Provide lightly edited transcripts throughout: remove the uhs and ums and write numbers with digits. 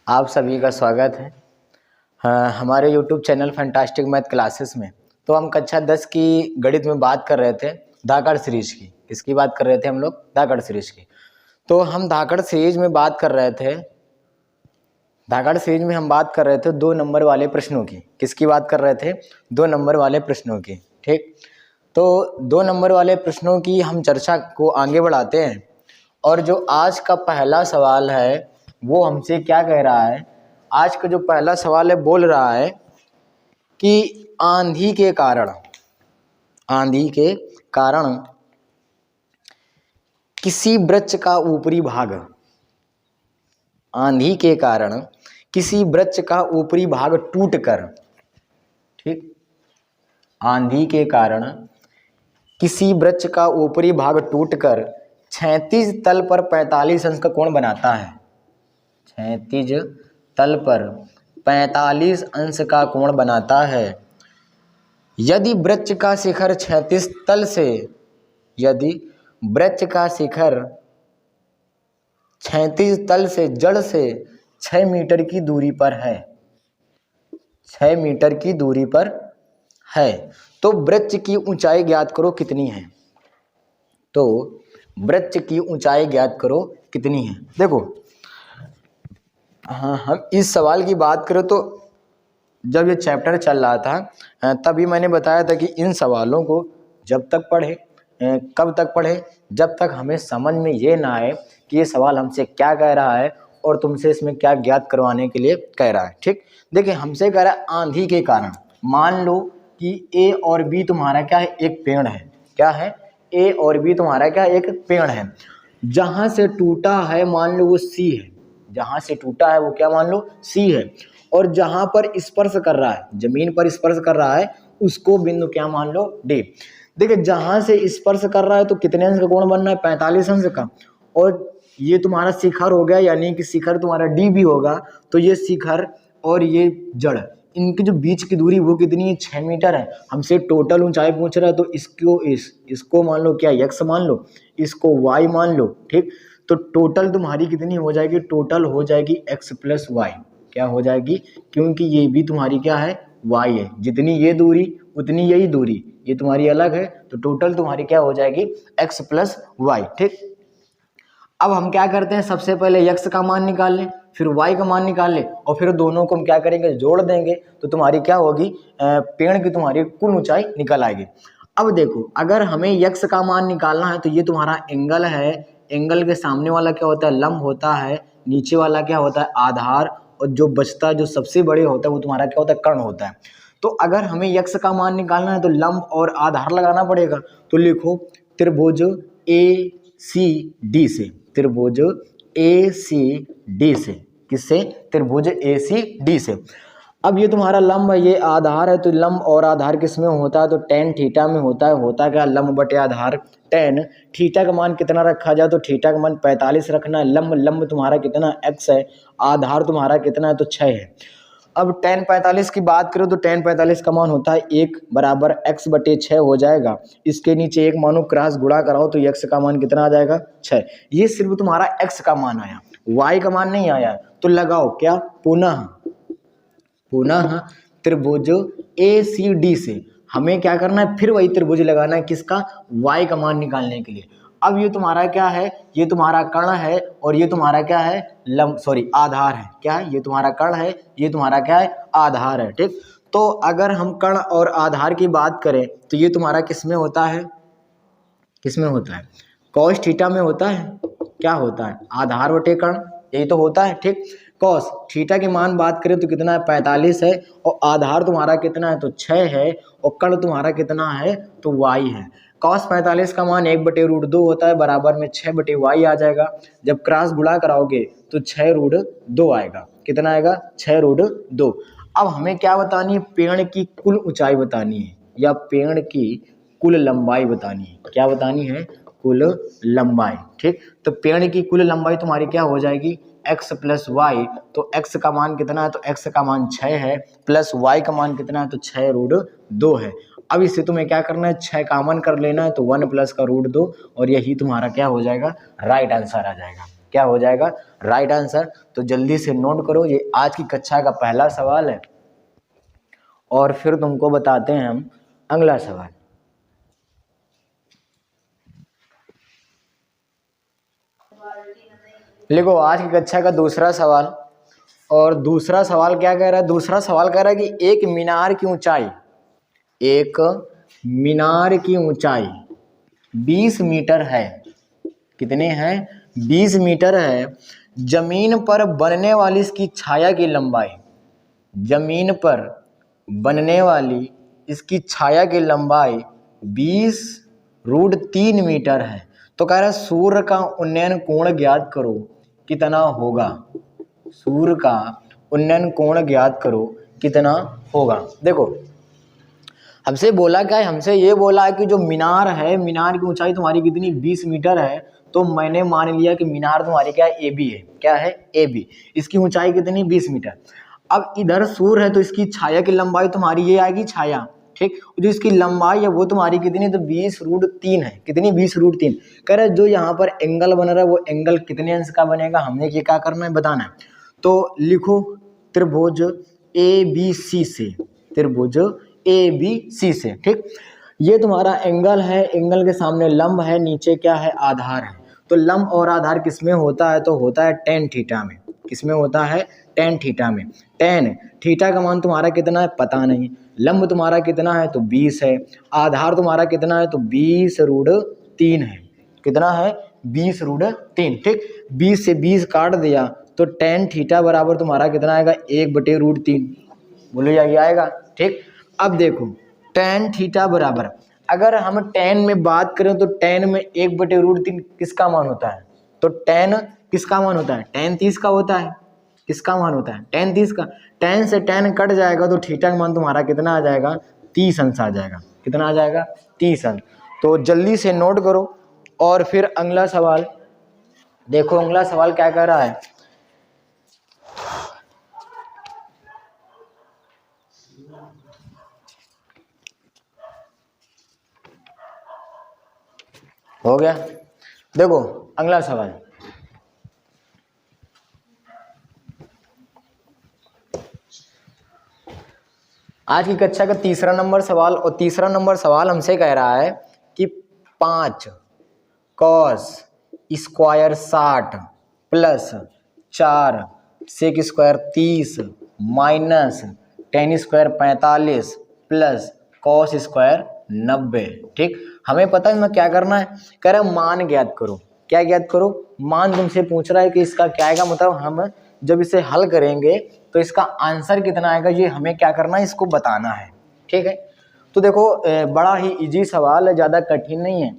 आप सभी का स्वागत है हमारे YouTube channel fantastic math classes में। तो हम कक्षा 10 की गणित में बात कर रहे थे धाकड़ सीरीज की। किसकी बात कर रहे थे हम लोग? धाकड़ सीरीज की। तो हम धाकड़ सीरीज में बात कर रहे थे, धाकड़ सीरीज में हम बात कर रहे थे 2 नंबर वाले प्रश्नों की। किसकी बात कर रहे थे? 2 नंबर वाले प्रश्नों की। ठीक, तो 2 नंबर वाले प्रश्नों की हम चर्चा को आगे बढ़ाते हैं। और जो आज का पहला सवाल है वो हमसे क्या कह रहा है? आज का जो पहला सवाल है बोल रहा है कि आंधी के कारण किसी वृक्ष का ऊपरी भाग, आंधी के कारण किसी वृक्ष का ऊपरी भाग टूटकर, ठीक, आंधी के कारण किसी वृक्ष का ऊपरी भाग टूटकर क्षैतिज तल पर 45 अंश का कोण बनाता है। क्षैतिज तल पर 45 अंश का कोण बनाता है। यदि वृक्ष का शिखर क्षैतिज तल से, यदि वृक्ष का शिखर क्षैतिज तल से जड़ से 6 मीटर की दूरी पर है, 6 मीटर की दूरी पर है, तो वृक्ष की ऊंचाई ज्ञात करो कितनी है। तो वृक्ष की ऊंचाई ज्ञात करो कितनी है। देखो, हाँ, हम इस सवाल की बात करें तो जब ये चैप्टर चल रहा था तभी मैंने बताया था कि इन सवालों को जब तक पढ़े, कब तक पढ़े, जब तक हमें समझ में ये ना आए कि ये सवाल हमसे क्या कह रहा है और तुमसे इसमें क्या ज्ञात करवाने के लिए कह रहा है। ठीक, देखिए हमसे कह रहा है आंधी के कारण। मान लो कि ए और बी तुम्हारा क्या है? एक पेड़ है। क्या है? ए और बी तुम्हारा क्या? एक पेड़ है। जहां से टूटा है मान लो वो सी है, जहां से टूटा है वो क्या मान लो? सी है। और जहां पर स्पर्श कर रहा है, जमीन पर स्पर्श कर रहा है, उसको बिंदु क्या मान लो? डी। देखिए जहां से स्पर्श कर रहा है तो कितने अंश का कोण बनना है? 45 अंश का। और ये तुम्हारा शिखर हो गया, यानी कि शिखर तुम्हारा डी भी होगा। तो ये शिखर और ये जड़, इनकी जो बीच की दूरी वो कितनी है? 6 मीटर है। हमसे टोटल ऊंचाई पूछ रहा है तो इसको मान लो क्या? x मान लो, इसको y मान लो। ठीक, तो टोटल तुम्हारी कितनी हो जाएगी? टोटल हो जाएगी x प्लस वाई। क्या हो जाएगी? क्योंकि ये भी तुम्हारी क्या है? y है। जितनी ये दूरी उतनी यही दूरी, ये तुम्हारी अलग है, तो टोटल तुम्हारी क्या हो जाएगी? x plus y. ठीक, अब हम क्या करते हैं? सबसे पहले x का मान निकाल लें, फिर y का मान निकाल लें और फिर दोनों को हम क्या करेंगे? जोड़ देंगे। तो तुम्हारी क्या होगी? पेड़ की तुम्हारी कुल ऊंचाई निकल आएगी। अब देखो, अगर हमें x का मान निकालना है तो ये तुम्हारा एंगल है। एंगल के सामने वाला क्या होता है? लंब होता है। नीचे वाला क्या होता है? आधार। और जो बचता जो सबसे बड़े होता है वो तुम्हारा क्या होता है? कर्ण होता है। तो अगर हमें x का मान निकालना है तो लंब और आधार लगाना पड़ेगा। तो लिखो त्रिभुज ACD से, त्रिभुज ACD से। किससे? त्रिभुज ACD से। अब ये तुम्हारा लंब है, ये आधार है, तो लंब और आधार किस में होता है? तो tan थीटा में होता है। होता क्या? लंब बटे आधार। tan थीटा का मान कितना रखा जाए? तो थीटा का मान 45 रखना है। लंब तुम्हारा कितना? x है। आधार तुम्हारा कितना है? तो 6 है। अब tan 45 की बात करो तो tan 45 का मान होता है 1 बराबर x बटे 6 हो जाएगा। इसके नीचे एक मानो क्रॉस गुणा कराओ तो x का मान कितना आ जाएगा? 6। ये सिर्फ तुम्हारा x का मान आया, y का मान नहीं आया। तो लगाओ क्या? पुनः त्रिभुज ACD से हमें क्या करना है? फिर वही त्रिभुज लगाना है। किसका? y का मान निकालने के लिए। अब ये तुम्हारा क्या है? ये तुम्हारा कर्ण है और ये तुम्हारा क्या है? आधार है। क्या है? ये तुम्हारा कर्ण है, ये तुम्हारा क्या है? आधार है। ठीक, तो अगर हम कर्ण और आधार की बात करें तो ये तुम्हारा किस में होता है? किस में होता है? कॉस थीटा में होता है। क्या होता है? आधार बटे कर्ण, यही तो होता है। ठीक, कॉस थीटा की मान बात करें तो कितना है? 45 है। और आधार तुम्हारा कितना है? तो 6 है। और कर्ण तुम्हारा कितना है? तो y है। कॉस 45 का मान 1/√2 होता है, बराबर में 6/y आ जाएगा। जब क्रॉस गुणा कराओगे तो 6√2 आएगा। कितना आएगा? 6√2। अब हमें क्या बतानी है? पेड़ की कुल ऊंचाई बतानी है या पेड़ की कुल लंबाई बतानी है। क्या बतानी है? कुल लंबाई। ठीक, तो पेड़ की कुल लंबाई तुम्हारी क्या हो जाएगी? x plus y. तो x का मान कितना है? तो x का मान 6 है, प्लस y का मान कितना है? तो 6√2 है। अब इससे तुम्हें क्या करना है? 6 कॉमन कर लेना है, तो 1 प्लस का √2 और यही तुम्हारा क्या हो जाएगा? राइट आंसर आ जाएगा। क्या हो जाएगा राइट आंसर। तो जल्दी से नोट करो, ये आज की कक्षा का पहला सवाल है और फिर तुमको बताते हैं हम अगला सवाल। देखो आज की कक्षा का दूसरा सवाल, और दूसरा सवाल क्या कह रहा है, दूसरा सवाल कह रहा है कि एक मीनार की ऊंचाई, एक मीनार की ऊंचाई 20 मीटर है। कितने हैं? 20 मीटर है। जमीन पर बनने वाली इसकी छाया की लंबाई, जमीन पर बनने वाली इसकी छाया की लंबाई 20√3 मीटर है। तो कह रहा है सूर्य का उन्नयन कोण ज्ञात करो कितना होगा। सूर्य का उन्नयन कोण ज्ञात करो कितना होगा। देखो हमसे बोला क्या है, हमसे ये बोला है कि जो मीनार है, मीनार की ऊंचाई तुम्हारी कितनी 20 मीटर है। तो मैंने मान लिया कि मीनार तुम्हारी क्या है ए बी है, क्या है ए बी। इसकी ऊंचाई कितनी 20 मीटर। अब इधर सूर्य है तो इसकी छाया की लंबाई तुम्हारी ये आएगी छाया, ठीक। जो इसकी लंबाई है वो तुम्हारी कितनी, तो 20√3 है। कितनी 20√3। कह रहे जो यहाँ पर एंगल बन रहा है वो एंगल कितने अंश का बनेगा, हमने ये क्या करना है बताना है। तो लिखो त्रिभुज ए बी सी से, त्रिभुज ए बी सी से, ठीक। ये तुम्हारा एंगल है, एंगल के सामने लंब है, नीचे क्या है आधार है। तो लंब और आधार किसमें होता है, तो होता है tan थीटा में। किसमें होता है? tan थीटा में। tan थीटा का मान तुम्हारा कितना है पता नहीं, लंब तुम्हारा कितना है तो 20 है, आधार तुम्हारा कितना है तो 20√3 है। कितना है 20√3, ठीक। 20 से 20 काट दिया तो tan थीटा बराबर तुम्हारा कितना आएगा 1/√3। बोलो ये आएगा, ठीक। अब देखो tan थीटा बराबर, अगर हम tan में बात करें तो tan में 1/√3 किसका मान होता है, तो tan किसका मान होता है, tan 30 का होता है। किसका मान होता है? tan 30 का। tan से tan कट जाएगा तो थीटा का मान तुम्हारा कितना आ जाएगा 30 अंश आ जाएगा। कितना आ जाएगा 30 अंश। तो जल्दी से नोट करो और फिर अगला सवाल देखो। अगला सवाल क्या कह रहा है, हो गया। देखो अगला सवाल, आज की कक्षा का तीसरा नंबर सवाल, और तीसरा नंबर सवाल हमसे कह रहा है कि 5 cos square 60 plus 4 sec square 30 minus tan square 45 plus cos square 90, ठीक। हमें पता है इसमें क्या करना है, कह रहा है मान ज्ञात करो। क्या ज्ञात करो? मान तुमसे पूछ रहा है कि इसका क्या आएगा, मतलब हम जब इसे हल करेंगे तो इसका आंसर कितना आएगा, ये हमें क्या करना है, इसको बताना है, ठीक है। तो देखो बड़ा ही इजी सवाल है, ज़्यादा कठिन नहीं है।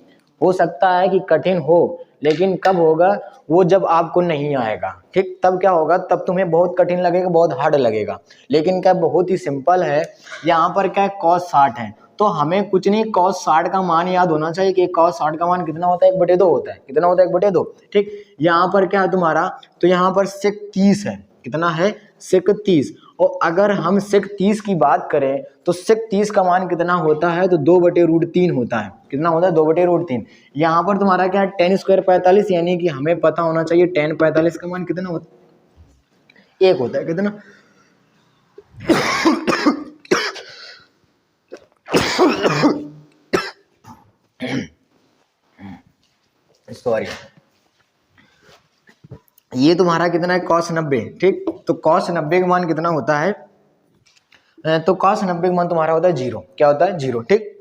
हो सकता है कि कठिन हो, लेकिन कब होगा वो जब आपको नहीं आएगा, ठीक। तब क्या होगा, तब तुम्हें बहुत कठिन लगेगा, बहुत हार्ड लगेगा। लेकिन क्या बहुत ही सिंपल है। यहाँ पर क्या है cos 60 है, तो हमें कुछ नहीं cos 60 का मान याद होना चाहिए कि cos 60 का मान कितना होता है 1/2 होता है। कितना होता है 1/2, ठीक। यहाँ पर क्या है तुम्हारा, तो यहाँ पर sec 30 है। कितना है sec 30। और अगर हम sec 30 की बात करें तो sec 30 का मान कितना होता है, तो 2/√3 होता है। कितना होता है 2/√3। यहाँ पर तुम्हारा क्या है tan स्क्वायर 45, यानी कि हमें पता होना चाहिए tan 45 का मान कितना होता है, 1 होता है। कितना सॉरी, ये तुम्हारा कितना है cos 90, ठीक। तो cos 90 का मान कितना होता है, तो cos 90 का मान तुम्हारा होता है 0। क्या होता है 0, ठीक।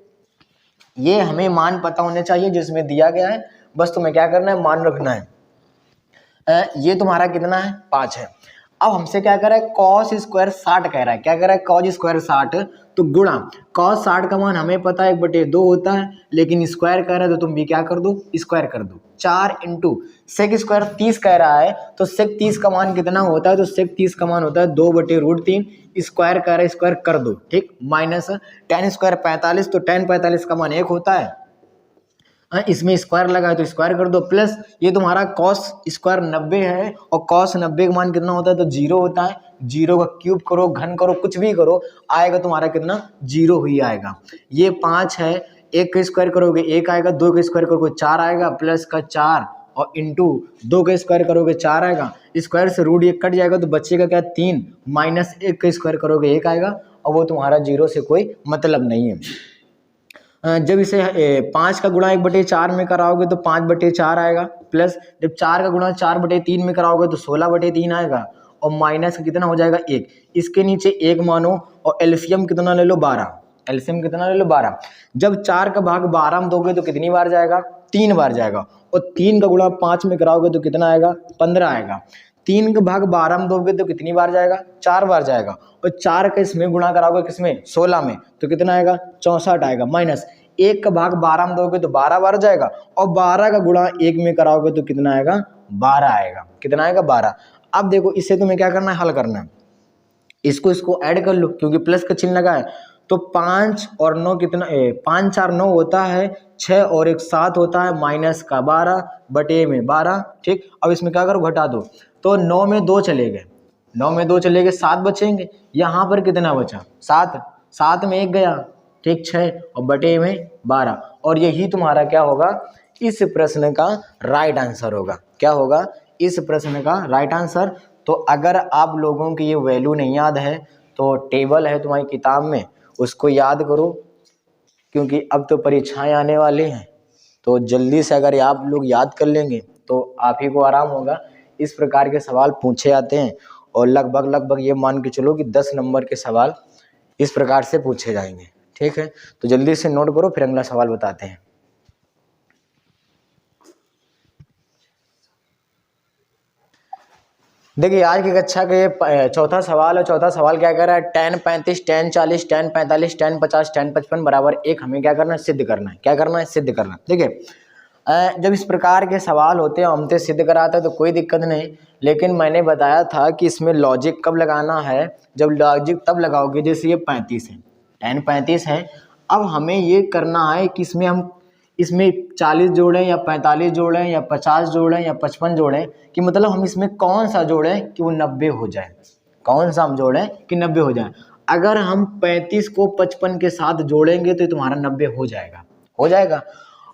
ये हमें मान पता होने चाहिए जिसमें दिया गया है, बस तुम्हें क्या करना है मान रखना है। ये तुम्हारा कितना है 5 है। अब हमसे क्या कर रहा है cos स्क्वायर 60 कह रहा है। क्या कह रहा है cos स्क्वायर 60, तो गुणा cos 60 का मान हमें पता है 1/2 होता है, लेकिन स्क्वायर कह रहा है तो तुम भी क्या कर दो स्क्वायर कर दो। 4 इंटू sec स्क्वायर 30 कह रहा है, तो sec 30 का मान कितना होता है, तो sec 30 का मान होता है 2/√3। स्क्वायर कह रहा है स्क्वायर कर दो, ठीक। माइनस tan स्क्वायर 45, तो tan 45 का मान 1 होता है। इसमें स्क्वायर लगा है तो स्क्वायर कर दो, प्लस ये तुम्हारा cos स्क्वायर 90 है, और cos 90 का मान कितना होता है, तो 0 होता है। 0 का क्यूब करो, घन करो, कुछ भी करो, आएगा तुम्हारा कितना 0 ही आएगा। ये 5 है, 1 का स्क्वायर करोगे 1 आएगा, 2 का स्क्वायर करोगे 4 आएगा, प्लस का 4 और इंटू 2 का स्क्वायर करोगे 4 आएगा, स्क्वायर से रूट 1 कट जाएगा तो बचेगा क्या 3, माइनस 1 का स्क्वायर करोगे 1 आएगा, और वो तुम्हारा 0 से कोई मतलब नहीं है। जब इसे 5 का गुणा 1/4 में कराओगे तो 5/4 आएगा, प्लस जब 4 का गुणा 4/3 में कराओगे तो 16/3 आएगा, और माइनस कितना हो जाएगा 1, इसके नीचे 1 मानो, और एलसीएम कितना ले लो 12, एलसीएम कितना ले लो 12। जब 4 का भाग 12 में दोगे तो कितनी बार जाएगा, 3 बार जाएगा, और 3 का गुणा 5 में कराओगे तो कितना आएगा 15 आएगा। 3 का भाग 12 में दोगे तो कितनी बार जाएगा, 4 बार जाएगा, और 4 का इसमें गुणा कराओगे किसमें 16 में तो कितना आएगा 64 आएगा, माइनस 1 का भाग 12 में दोगे तो 12 बार जाएगा, और 12 का गुणा 1 में कराओगे तो कितना आएगा 12 आएगा, कितना आएगा 12। अब देखो इससे तुम्हें क्या करना है, हल करना है, इसको ऐड कर लो क्योंकि प्लस का चिन्ह लगा है, तो 5 और 9 कितना 5 4 9 होता है, 6 और 1 7 होता है, माइनस का 12 बटे में 12, ठीक। अब इसमें क्या करो घटा दो, तो 9 में 2 चले गए, 9 में 2 चले गए, 7 बचेंगे, यहाँ पर कितना बचा 7, 7 में 1 गया, ठीक 6 और बटे में 12, और यही तुम्हारा क्या होगा इस प्रश्न का राइट आंसर होगा। क्या होगा इस प्रश्न का राइट आंसर। तो अगर आप लोगों की ये वैल्यू नहीं याद है तो टेबल है तुम्हारी किताब में, उसको याद करो, क्योंकि अब तो परीक्षाएं आने वाली हैं, तो जल्दी से अगर आप लोग याद कर लेंगे तो आप ही को आराम होगा। इस प्रकार के सवाल पूछे जाते हैं, और लगभग ये मान के चलो कि 10 नंबर के सवाल इस प्रकार से पूछे जाएंगे, ठीक है। तो जल्दी से नोट करो, फिर अगला सवाल बताते हैं। देखिए आज की कक्षा का ये चौथा सवाल है। चौथा सवाल क्या कर रहा है, tan 35 tan 40 tan 45 tan 50 tan 55 बराबर 1 हमें क्या करना है सिद्ध करना है। क्या करना है सिद्ध करना है। देखिए जब इस प्रकार के सवाल होते हैं हमसे सिद्ध कराता है तो कोई दिक्कत नहीं, लेकिन मैंने बताया था कि इसमें लॉजिक कब लगाना है, जब लॉजिक तब लगाओगे जैसे ये 35 है, tan 35 है। अब हमें ये करना है कि इसमें 40 जोड़ें या 45 जोड़ें या 50 जोड़ें या 55 जोड़ें, कि मतलब हम इसमें कौन सा जोड़ें कि वो 90 हो जाए, कौन सा हम जोड़ें कि 90 हो जाए। अगर हम 35 को 55 के साथ जोड़ेंगे तो तुम्हारा 90 हो जाएगा।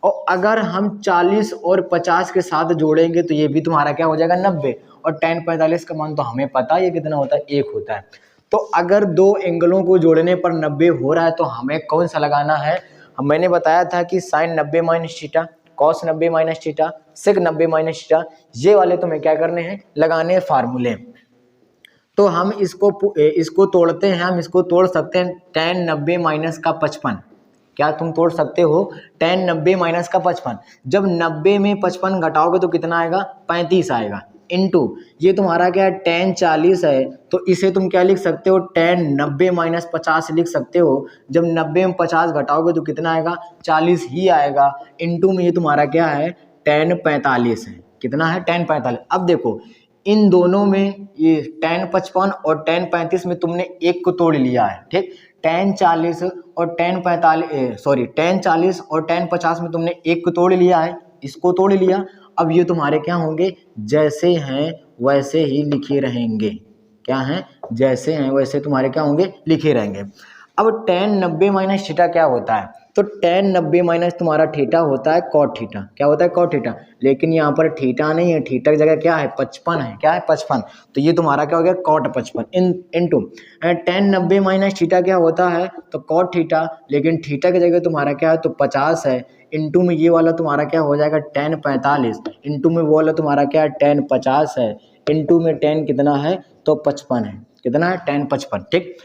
और अगर हम 40 और 50 के साथ जोड़ेंगे तो ये भी तुम्हारा क्या हो जाएगा 90। और tan 45 का मान तो हमें पता है ये कितना होता है 1 होता है। तो अगर दो एंगलों को जोड़ने पर 90 हो रहा है तो हमें कौन सा लगाना है। मैंने बताया था कि sin 90 minus theta, cos 90 minus theta, sec 90 minus theta, ये वाले तुम्हें क्या करने हैं लगाने हैं फार्मूले। तो हम इसको तोड़ते हैं, हम इसको तोड़ सकते हैं tan 90 माइनस का 55। क्या तुम तोड़ सकते हो tan 90 माइनस का 55। जब 90 में 55 घटाओगे तो कितना आएगा 35 आएगा, इनटू ये तुम्हारा क्या है tan 40 है, तो इसे तुम क्या लिख सकते हो tan 90 माइनस 50 लिख सकते हो। जब 90 में 50 घटाओगे तो कितना आएगा 40 ही आएगा, इनटू में ये तुम्हारा क्या है tan 45 है। कितना है tan 45। अब देखो इन दोनों में ये tan 55 और tan 35 में तुमने एक को तोड़ लिया है, ठीक। tan 40 और tan 40 और tan 50 में तुमने एक को तोड़ लिया है, इसको तोड़ लिया। अब ये तुम्हारे क्या होंगे जैसे हैं वैसे ही लिखे रहेंगे। क्या हैं जैसे हैं वैसे तुम्हारे क्या होंगे लिखे रहेंगे। अब tan 90 माइनस थीटा क्या होता है, तो tan 90 माइनस तुम्हारा थीटा होता है cot थीटा। क्या होता है cot थीटा, लेकिन यहाँ पर थीटा नहीं है, थीटा की जगह क्या है 55 है। क्या है 55, तो ये तुम्हारा क्या हो गया cot 55 into tan 90 minus theta क्या होता है तो cot थीटा, लेकिन थीटा की जगह तुम्हारा क्या है तो 50 है, इनटू में ये वाला तुम्हारा क्या हो जाएगा tan 45, इनटू में वो वाला तुम्हारा क्या है tan 50 है, इनटू में tan कितना है तो 55 है। कितना है tan 55, ठीक।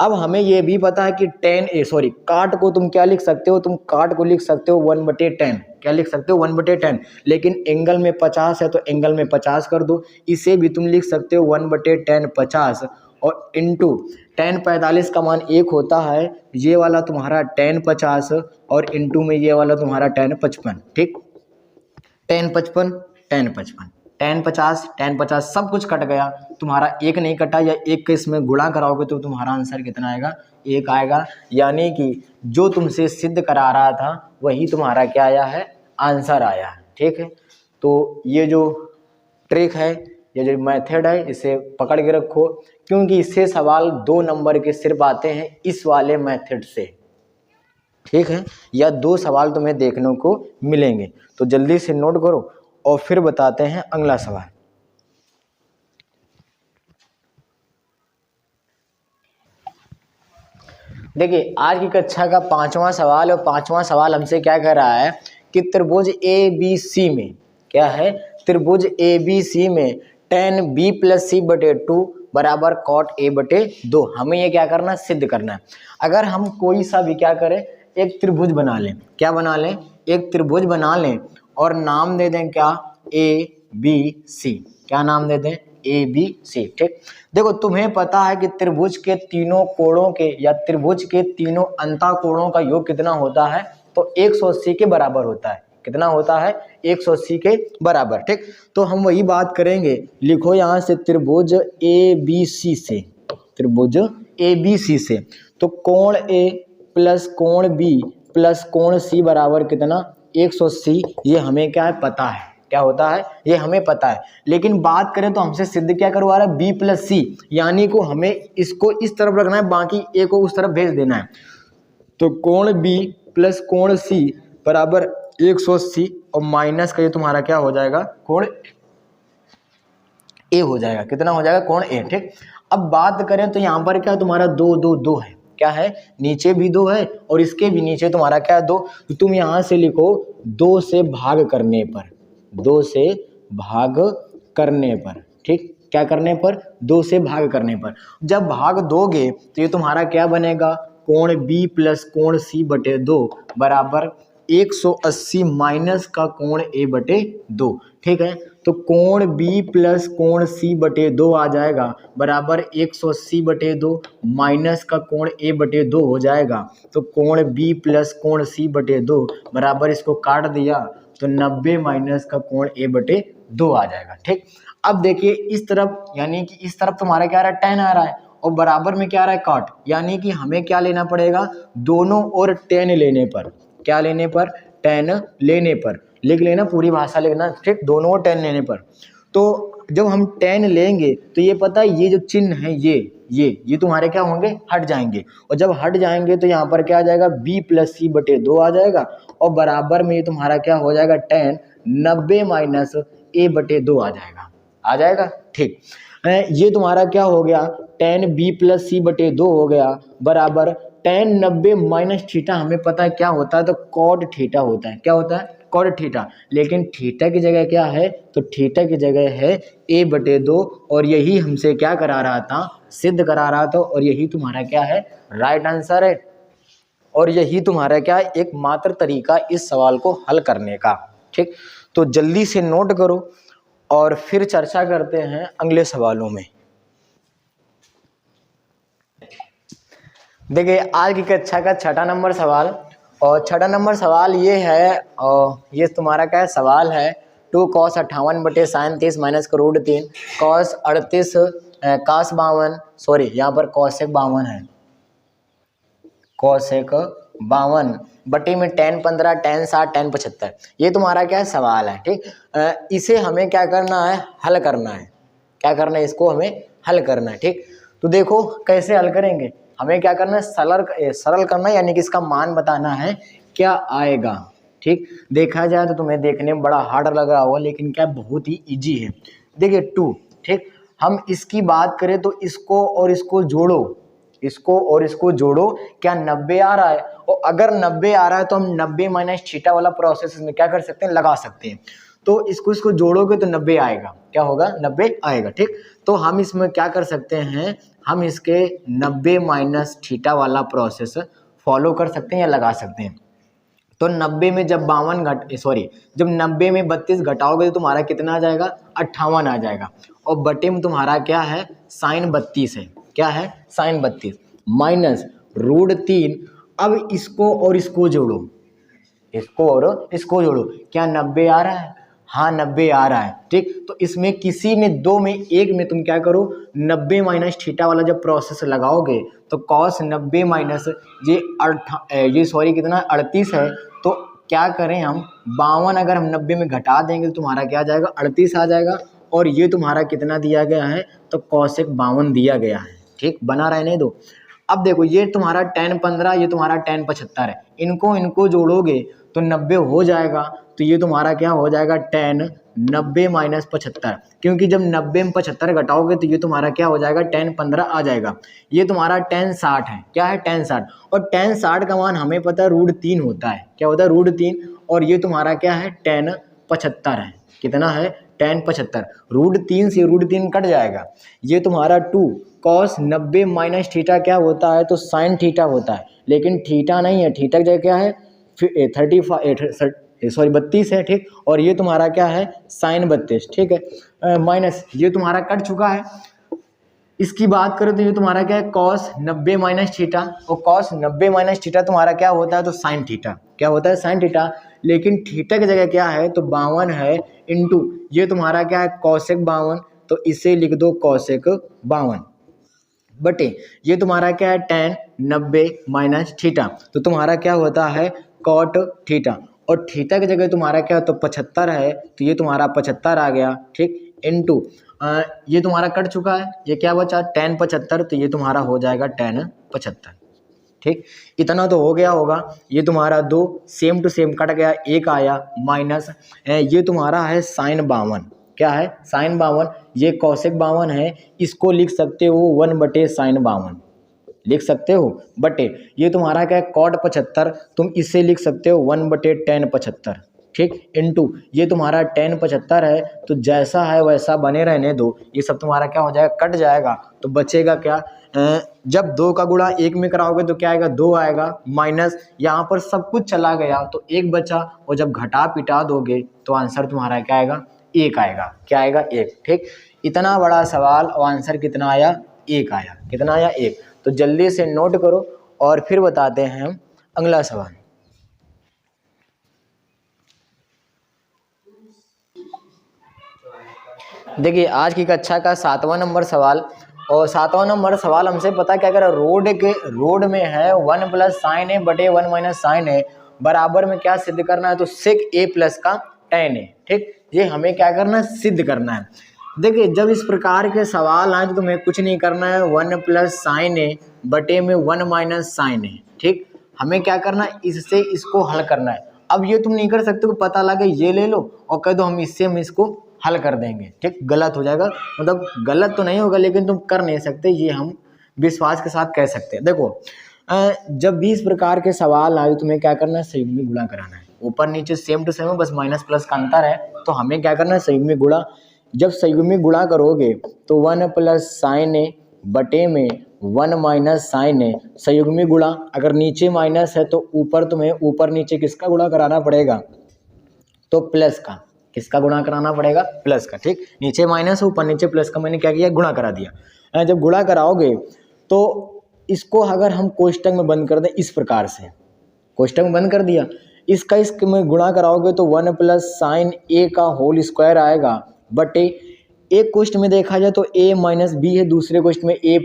अब हमें ये भी पता है कि काट को तुम क्या लिख सकते हो, तुम काट को लिख सकते हो 1/10। क्या लिख सकते हो 1/10, लेकिन एंगल में 50 है तो एंगल में 50 कर दो। इसे भी तुम लिख सकते हो 1/10 50, और इनटू tan 45 का मान 1 होता है, ये वाला तुम्हारा tan 50 और इनटू में ये वाला तुम्हारा tan 55, ठीक। tan 55 tan 55 tan 50 सब कुछ कट गया, तुम्हारा एक नहीं कटा, या एक के इसमें गुणा कराओगे तो तुम्हारा आंसर कितना आएगा 1 आएगा। यानी कि जो तुमसे सिद्ध करा रहा था वही तुम्हारा क्या आया है आंसर आया है, ठीक है। तो ये जो ट्रिक है, ये जो मेथड है, इसे पकड़ के रखो, क्योंकि इससे सवाल 2 नंबर के सिर्फ आते हैं इस वाले मेथड से, ठीक है। या 2 सवाल तुम्हें देखने को मिलेंगे, तो जल्दी से नोट करो। और फिर बताते हैं अगला सवाल। देखिए आज की कक्षा का 5वां सवाल, और 5वां सवाल हमसे क्या कह रहा है कि त्रिभुज ए बी सी में क्या है, त्रिभुज ए बी सी में tan b प्लस सी बटे 2 बराबर cot a बटे 2। हमें ये क्या करना है, सिद्ध करना है। अगर हम कोई सा भी क्या करें, एक त्रिभुज बना लें, क्या बना लें, एक त्रिभुज बना लें और नाम दे दें क्या, ए बी सी। क्या नाम दे दें, ए बी सी। ठीक, देखो तुम्हें पता है कि त्रिभुज के तीनों कोणों के या त्रिभुज के तीनों अंतःकोणों का योग कितना होता है, तो 180 के बराबर होता है। कितना होता है, 180 के बराबर। ठीक, तो हम वही बात करेंगे। लिखो यहाँ से त्रिभुज ए बी सी से, त्रिभुज ए बी सी से तो कोण ए प्लस कोण बी प्लस कोण सी बराबर कितना, 180। ये हमें क्या है, पता है। क्या होता है, ये हमें पता है। लेकिन बात करें तो हमसे सिद्ध क्या करवा रहा है, बी प्लस सी, यानी को हमें इसको इस तरफ रखना है, बाकी ए को उस तरफ भेज देना है। तो कोण बी प्लस कोण सी बराबर 180 और माइनस का ये तुम्हारा क्या हो जाएगा, कोण ए हो जाएगा। कितना हो जाएगा, कोण ए। ठीक, अब बात करें तो यहाँ पर क्या तुम्हारा 2 2 2 है, क्या है, नीचे भी 2 है और इसके भी नीचे तुम्हारा क्या है, 2। तो तुम यहाँ से लिखो 2 से भाग करने पर, 2 से भाग करने पर। ठीक, क्या करने पर, 2 से भाग करने पर। जब भाग दोगे तो ये तुम्हारा क्या बनेगा, कोण बी प्लस कोण सी बटे 2 बराबर 180 माइनस का कोण ए बटे 2। ठीक है, तो कोण बी प्लस कोण सी बटे 2 आ जाएगा बराबर 180 बटे 2 माइनस का कोण ए बटे 2 हो जाएगा। तो कोण बी प्लस कोण सी बटे 2 बराबर, इसको काट दिया तो 90 माइनस का कोण ए बटे 2 आ जाएगा। ठीक, अब देखिए इस तरफ, यानी कि इस तरफ तुम्हारा क्या आ रहा है, tan आ रहा है और बराबर में क्या आ रहा है, cot। यानी कि हमें क्या लेना पड़ेगा, दोनों ओर tan लेने पर, क्या लेने पर, tan लेने पर। लिख लेना, पूरी भाषा लिखना। ठीक, दोनों ओर tan लेने पर। तो जब हम tan लेंगे तो ये पता है, ये जो चिन्ह है ये तुम्हारे क्या होंगे, हट जाएंगे। और जब हट जाएंगे तो यहाँ पर क्या आ जाएगा, b प्लस सी बटे 2 आ जाएगा और बराबर में ये तुम्हारा क्या हो जाएगा, tan 90 माइनस a बटे 2 आ जाएगा, आ जाएगा। ठीक, ये तुम्हारा क्या हो गया, tan b प्लस सी बटे 2 हो गया बराबर tan 90 माइनस थीटा। हमें पता है क्या होता है, तो cot थीटा होता है। क्या होता है, cot थीटा। लेकिन थीटा की जगह क्या है, तो थीटा की जगह है a बटे 2 और यही हमसे क्या करा रहा था, सिद्ध करा रहा था। और यही तुम्हारा क्या है, राइट आंसर है। और यही तुम्हारा क्या है, एकमात्र तरीका इस सवाल को हल करने का। ठीक, तो जल्दी से नोट करो और फिर चर्चा करते हैं अगले सवालों में। देखिए आज की कक्षा का 6ठा नंबर सवाल, और 6ठा नंबर सवाल ये है, और ये तुम्हारा क्या है, सवाल है 2 cos 58 बटे sin 30 माइनस का रूट 3 cos 38 cos 52, सॉरी यहाँ पर cosec 52 है, cosec 52 बटे में tan 15 tan 60 tan 75। ये तुम्हारा क्या है, सवाल है। ठीक, इसे हमें क्या करना है, हल करना है। क्या करना है, इसको हमें हल करना है। ठीक, तो देखो कैसे हल करेंगे, हमें क्या करना है, सरल करना है, यानी कि इसका मान बताना है क्या आएगा। ठीक, देखा जाए तो तुम्हें देखने में बड़ा हार्ड लग रहा होगा, लेकिन क्या बहुत ही इजी है। देखिए 2, ठीक, हम इसकी बात करें तो इसको और इसको जोड़ो, इसको और इसको जोड़ो, क्या 90 आ रहा है, और अगर 90 आ रहा है तो हम 90 माइनस थीटा वाला प्रोसेस में क्या कर सकते हैं, लगा सकते हैं। तो इसको जोड़ोगे तो 90 आएगा, क्या होगा, 90 आएगा। ठीक, तो हम इसमें क्या कर सकते हैं, हम इसके 90 माइनस थीटा वाला प्रोसेस फॉलो कर सकते हैं या लगा सकते हैं। तो 90 में जब 90 में 32 घटाओगे तो तुम्हारा कितना आ जाएगा, 58 आ जाएगा। और बटे में तुम्हारा क्या है, साइन 32 है, क्या है, साइन 32 माइनस रूट 3। अब इसको और इसको जोड़ो, इसको और इसको जोड़ो, क्या 90 आ रहा है, हाँ 90 आ रहा है। ठीक, तो इसमें किसी में दो में एक में तुम क्या करो, 90 माइनस थीटा वाला जब प्रोसेस लगाओगे तो कॉस 90 माइनस ये सॉरी कितना 38 है, तो क्या करें हम 52 अगर हम 90 में घटा देंगे तो तुम्हारा क्या आ जाएगा, 38 आ जाएगा। और ये तुम्हारा कितना दिया गया है, तो कॉसेक 52 दिया गया है। ठीक, बना रहने दो। अब देखो ये तुम्हारा tan 15, ये तुम्हारा tan 75 है, इनको जोड़ोगे तो 90 हो जाएगा। तो ये तुम्हारा क्या हो जाएगा, tan 90 माइनस 75, क्योंकि जब 90 में 75 घटाओगे तो ये तुम्हारा क्या हो जाएगा, tan 15 आ जाएगा। ये तुम्हारा tan 60 है, क्या है tan 60, और tan 60 का मान हमें पता है √3 होता है, क्या होता है √3, और ये तुम्हारा क्या है tan 75 है, कितना है tan 75, √3 से √3 कट जाएगा, ये तुम्हारा 2 cos 90 माइनस थीटा क्या होता है, तो sin थीटा होता है, लेकिन थीटा नहीं है, थीटा की जगह क्या है 32 है, ठीक, और ये तुम्हारा क्या है sin 32, ठीक है, माइनस ये तुम्हारा कट चुका है। इसकी बात करें तो ये तुम्हारा क्या है cos 90 माइनस थीटा, और cos 90 माइनस थीटा तुम्हारा क्या होता है, तो sin थीटा, क्या होता है sin थीटा, लेकिन थीटा की जगह क्या है, तो 52 है, इंटू ये तुम्हारा क्या है cosec 52, तो इसे लिख दो cosec 52 बटे ये तुम्हारा क्या है tan 90 माइनस थीटा, तो तुम्हारा क्या होता है cot थीटा, और थीटा की जगह तुम्हारा क्या है, तो 75 है, तो ये तुम्हारा 75 आ गया, ठीक, इनटू ये तुम्हारा कट चुका है, ये क्या बचा tan 75, तो ये तुम्हारा हो जाएगा tan 75, ठीक, इतना तो हो गया होगा। ये तुम्हारा 2 सेम टू सेम कट गया, एक आया माइनस ये तुम्हारा है sin 52, क्या है sin 52, ये cosec 52 है, इसको लिख सकते हो 1/sin 52 लिख सकते हो, बटे ये तुम्हारा क्या है cot 75, तुम इसे लिख सकते हो 1/tan 75, ठीक, इनटू ये तुम्हारा tan 75 है, तो जैसा है वैसा बने रहने दो, ये सब तुम्हारा क्या हो जाएगा कट जाएगा, तो बचेगा क्या, जब 2 का गुणा 1 में कराओगे तो क्या आएगा 2 आएगा, माइनस यहाँ पर सब कुछ चला गया तो 1 बचा, और जब घटा पिटा दोगे तो आंसर तुम्हारा क्या आएगा 1 आएगा, क्या आएगा 1, ठीक, इतना बड़ा सवाल और आंसर कितना आया 1 आया, कितना आया 1, तो जल्दी से नोट करो और फिर बताते हैं हम अगला सवाल। देखिए आज की कक्षा का 7वां नंबर सवाल, और 7वां नंबर सवाल हमसे पता क्या कर रोड में है 1 + sin a बटे 1 - sin a बराबर में क्या सिद्ध करना है, तो sec a प्लस का tan a, ठीक, ये हमें क्या करना है सिद्ध करना है। देखिए जब इस प्रकार के सवाल आए तो तुम्हें कुछ नहीं करना है, 1 + sin a बटे में 1 - sin a, ठीक, हमें क्या करना है इससे इसको हल करना है। अब ये तुम नहीं कर सकते हो, पता लगे ये ले लो और कह दो हम इसको हल कर देंगे, ठीक, गलत हो जाएगा, मतलब गलत तो नहीं होगा लेकिन तुम कर नहीं सकते, ये हम विश्वास के साथ कह सकते हैं। देखो जब भी इस प्रकार के सवाल आए तुम्हें क्या करना है संयुग्मी गुणा कराना है, ऊपर नीचे सेम टू सेम है, बस माइनस प्लस का अंतर है, तो हमें क्या करना है संयुग्मी गुणा। जब संयुग्मी गुणा करोगे तो 1 + sin a बटे में 1 - sin a, संयुग्मी गुणा, अगर नीचे माइनस है तो ऊपर तुम्हें ऊपर नीचे किसका गुणा कराना पड़ेगा, तो प्लस का, किसका गुणा कराना पड़ेगा प्लस का, ठीक, नीचे माइनस ऊपर नीचे प्लस का, मैंने क्या किया गुणा करा दिया। जब गुणा कराओगे तो इसको अगर हम कोष्टक में बंद कर दें इस प्रकार से, कोष्टक में बंद कर दिया, इसका में गुणा कराओगे तो 1 + sin a का होल स्क्वायर आएगा, बटे एक क्वेश्चन में देखा जाए तो a - b है, दूसरे क्वेश्चन में a +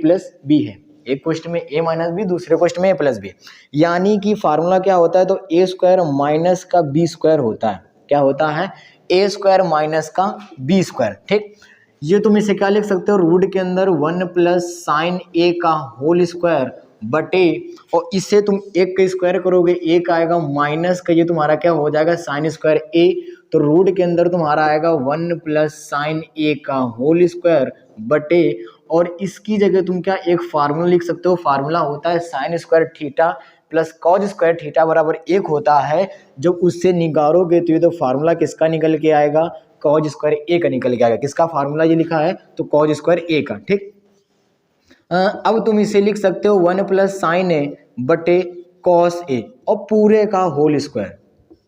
b है, एक क्वेश्चन में a - b, दूसरे क्वेश्चन में a + b, यानी कि फार्मूला क्या होता है, तो a² माइनस का b² होता है, क्या होता है a² माइनस का b², ठीक, ये तुम इसे क्या लिख सकते हो रूट के अंदर 1 + sin a का होल स्क्वायर बटे, और इससे तुम एक का स्क्वायर करोगे एक आएगा, माइनस का ये तुम्हारा क्या हो जाएगा sin² a, तो रूट के अंदर तुम्हारा आएगा 1 + sin a का होल स्क्वायर बटे, और इसकी जगह तुम क्या एक फार्मूला लिख सकते हो, फार्मूला होता है sin² theta plus cos² theta बराबर 1 होता है। जब उससे निकालोगे तो ये तो फार्मूला किसका निकल के आएगा, cos² a का निकल के आएगा, किसका फार्मूला ये लिखा है, तो cos² a का, ठीक। अब तुम इसे लिख सकते हो 1 + sin a बटे cos a, और पूरे का होल स्क्वायर,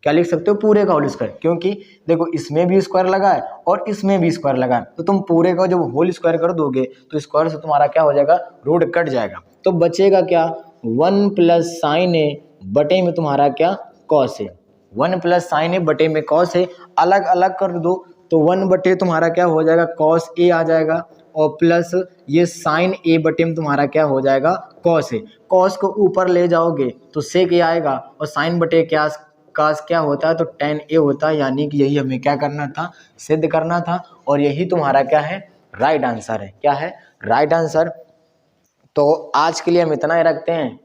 क्या लिख सकते हो पूरे का होल स्क्वायर, क्योंकि देखो इसमें भी स्क्वायर लगा है और इसमें भी स्क्वायर लगा है, तो तुम पूरे का जब होल स्क्वायर कर दोगे तो स्क्वायर से तुम्हारा क्या हो जाएगा रूट कट जाएगा, तो बचेगा क्या 1 + sin a बटे में तुम्हारा क्या cos a, 1 + sin a बटे में cos a, अलग अलग कर दो तो 1 बटे तुम्हारा क्या हो जाएगा cos a आ जाएगा, और प्लस ये sin a बटे में तुम्हारा क्या हो जाएगा cos a, cos को ऊपर ले जाओगे तो sec a आएगा, और sin बटे क्या होता है तो tan a होता है, यानी कि यही हमें क्या करना था सिद्ध करना था, और यही तुम्हारा क्या है राइट आंसर है, क्या है राइट आंसर। तो आज के लिए हम इतना ही रखते हैं,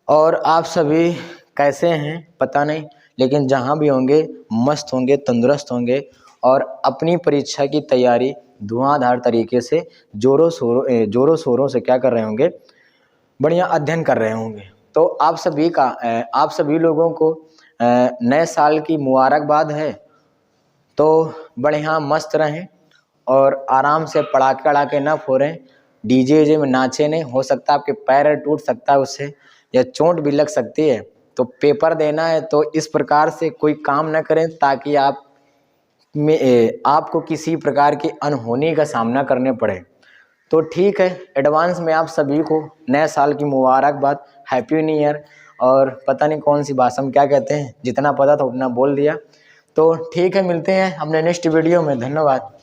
और आप सभी कैसे हैं पता नहीं, लेकिन जहाँ भी होंगे मस्त होंगे, तंदुरुस्त होंगे और अपनी परीक्षा की तैयारी धुआंधार तरीके से जोरों शोरों से क्या कर रहे होंगे, बढ़िया अध्ययन कर रहे होंगे। तो आप सभी लोगों को नए साल की मुबारकबाद है। तो बढ़िया मस्त रहें और आराम से पटाखे वड़ाके ना फोड़ें, डीजे वीजे में नाचे नहीं, हो सकता है आपके पैर टूट सकता है उससे, या चोट भी लग सकती है। तो पेपर देना है तो इस प्रकार से कोई काम न करें ताकि आपको किसी प्रकार की अनहोनी का सामना करने पड़े। तो ठीक है, एडवांस में आप सभी को नए साल की मुबारकबाद, हैप्पी न्यू ईयर। और पता नहीं कौन सी भाषा में क्या कहते हैं, जितना पता था उतना बोल दिया। तो ठीक है, मिलते हैं अपने नेक्स्ट वीडियो में। धन्यवाद।